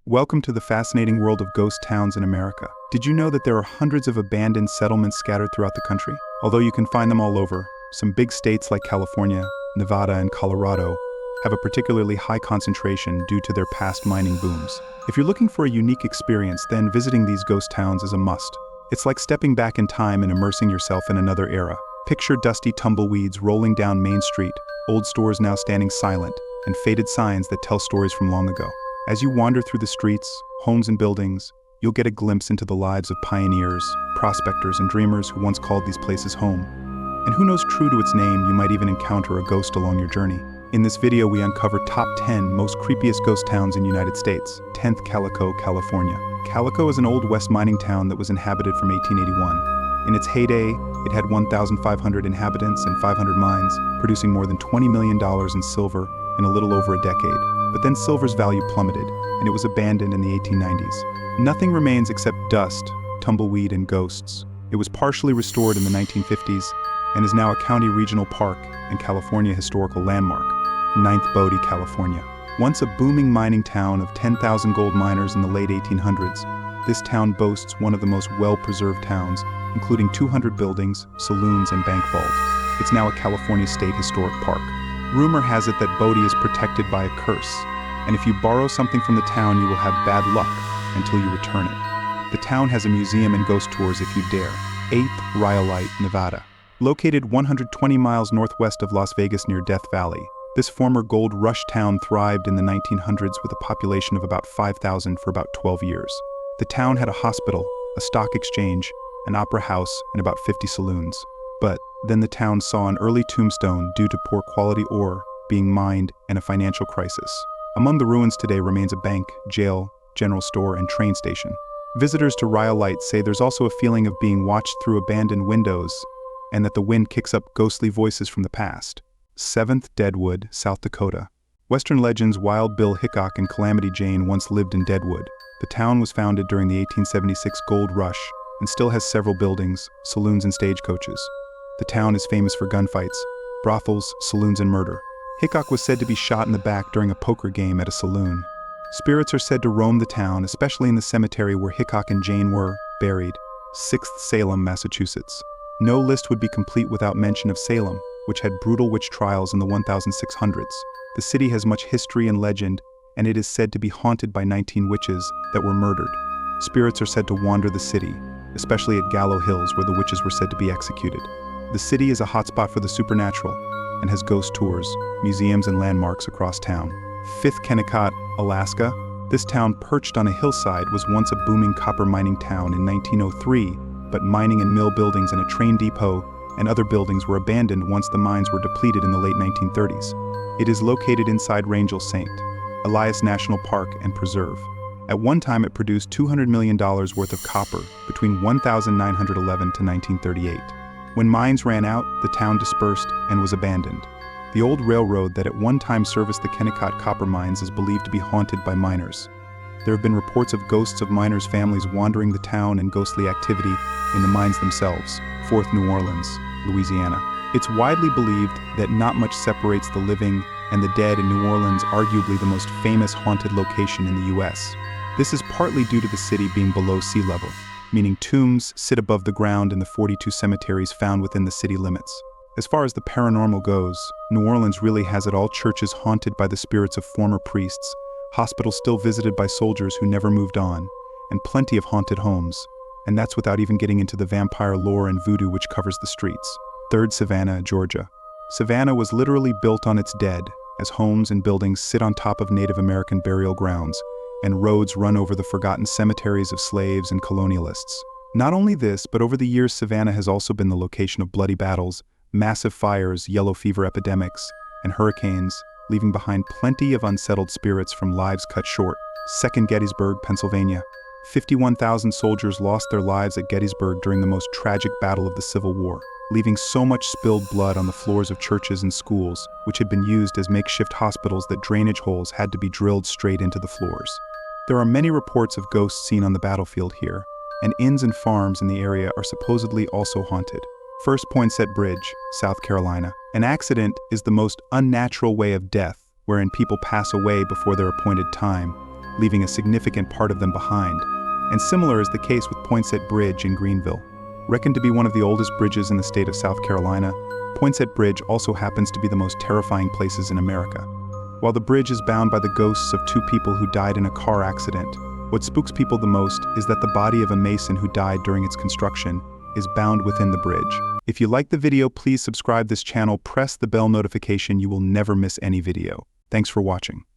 Welcome to the fascinating world of ghost towns in America. Did you know that there are hundreds of abandoned settlements scattered throughout the country? Although you can find them all over, some big states like California, Nevada, and Colorado have a particularly high concentration due to their past mining booms. If you're looking for a unique experience, then visiting these ghost towns is a must. It's like stepping back in time and immersing yourself in another era. Picture dusty tumbleweeds rolling down Main Street, old stores now standing silent, and faded signs that tell stories from long ago. As you wander through the streets, homes, and buildings, you'll get a glimpse into the lives of pioneers, prospectors, and dreamers who once called these places home. And who knows, true to its name, you might even encounter a ghost along your journey. In this video, we uncover top 10 most creepiest ghost towns in the United States. 10th, Calico, California. Calico is an old West mining town that was inhabited from 1881. In its heyday, it had 1,500 inhabitants and 500 mines, producing more than $20 million in silver in a little over a decade. But then silver's value plummeted, and it was abandoned in the 1890s. Nothing remains except dust, tumbleweed, and ghosts. It was partially restored in the 1950s and is now a county regional park and California historical landmark. 9th, Bodie, California. Once a booming mining town of 10,000 gold miners in the late 1800s, this town boasts one of the most well-preserved towns, including 200 buildings, saloons, and bank vault. It's now a California State Historic Park. Rumor has it that Bodie is protected by a curse, and if you borrow something from the town, you will have bad luck until you return it. The town has a museum and ghost tours if you dare. 8th, Rhyolite, Nevada. Located 120 miles northwest of Las Vegas near Death Valley, this former gold rush town thrived in the 1900s with a population of about 5,000 for about 12 years. The town had a hospital, a stock exchange, an opera house, and about 50 saloons. But then the town saw an early tombstone due to poor quality ore being mined and a financial crisis. Among the ruins today remains a bank, jail, general store, and train station. Visitors to Rhyolite say there's also a feeling of being watched through abandoned windows and that the wind kicks up ghostly voices from the past. 7th, Deadwood, South Dakota. Western legends Wild Bill Hickok and Calamity Jane once lived in Deadwood. The town was founded during the 1876 gold rush and still has several buildings, saloons, and stagecoaches. The town is famous for gunfights, brothels, saloons, and murder. Hickok was said to be shot in the back during a poker game at a saloon. Spirits are said to roam the town, especially in the cemetery where Hickok and Jane were buried. 6th, Salem, Massachusetts. No list would be complete without mention of Salem, which had brutal witch trials in the 1600s. The city has much history and legend, and it is said to be haunted by 19 witches that were murdered. Spirits are said to wander the city, especially at Gallows Hills where the witches were said to be executed. The city is a hotspot for the supernatural and has ghost tours, museums, and landmarks across town. 5th, Kennecott, Alaska. This town, perched on a hillside, was once a booming copper mining town in 1903, but mining and mill buildings and a train depot and other buildings were abandoned once the mines were depleted in the late 1930s. It is located inside Rangel St. Elias National Park and Preserve. At one time, it produced $200 million worth of copper between 1911 to 1938. When mines ran out, the town dispersed and was abandoned. The old railroad that at one time serviced the Kennecott copper mines is believed to be haunted by miners. There have been reports of ghosts of miners' families wandering the town and ghostly activity in the mines themselves. 4th, New Orleans, Louisiana. It's widely believed that not much separates the living and the dead in New Orleans, arguably the most famous haunted location in the U.S. This is partly due to the city being below sea level, meaning tombs sit above the ground in the 42 cemeteries found within the city limits. As far as the paranormal goes, New Orleans really has it all: churches haunted by the spirits of former priests, hospitals still visited by soldiers who never moved on, and plenty of haunted homes. And that's without even getting into the vampire lore and voodoo which covers the streets. 3rd, Savannah, Georgia. Savannah was literally built on its dead, as homes and buildings sit on top of Native American burial grounds, and roads run over the forgotten cemeteries of slaves and colonialists. Not only this, but over the years, Savannah has also been the location of bloody battles, massive fires, yellow fever epidemics, and hurricanes, leaving behind plenty of unsettled spirits from lives cut short. 2nd, Gettysburg, Pennsylvania. 51,000 soldiers lost their lives at Gettysburg during the most tragic battle of the Civil War, leaving so much spilled blood on the floors of churches and schools, which had been used as makeshift hospitals that drainage holes had to be drilled straight into the floors. There are many reports of ghosts seen on the battlefield here, and inns and farms in the area are supposedly also haunted. 1st, Poinsett Bridge, South Carolina. An accident is the most unnatural way of death, wherein people pass away before their appointed time, leaving a significant part of them behind. And similar is the case with Poinsett Bridge in Greenville. Reckoned to be one of the oldest bridges in the state of South Carolina, Poinsett Bridge also happens to be the most terrifying places in America. While the bridge is bound by the ghosts of two people who died in a car accident, what spooks people the most is that the body of a mason who died during its construction is bound within the bridge. If you like the video, please subscribe this channel, press the bell notification, you will never miss any video. Thanks for watching.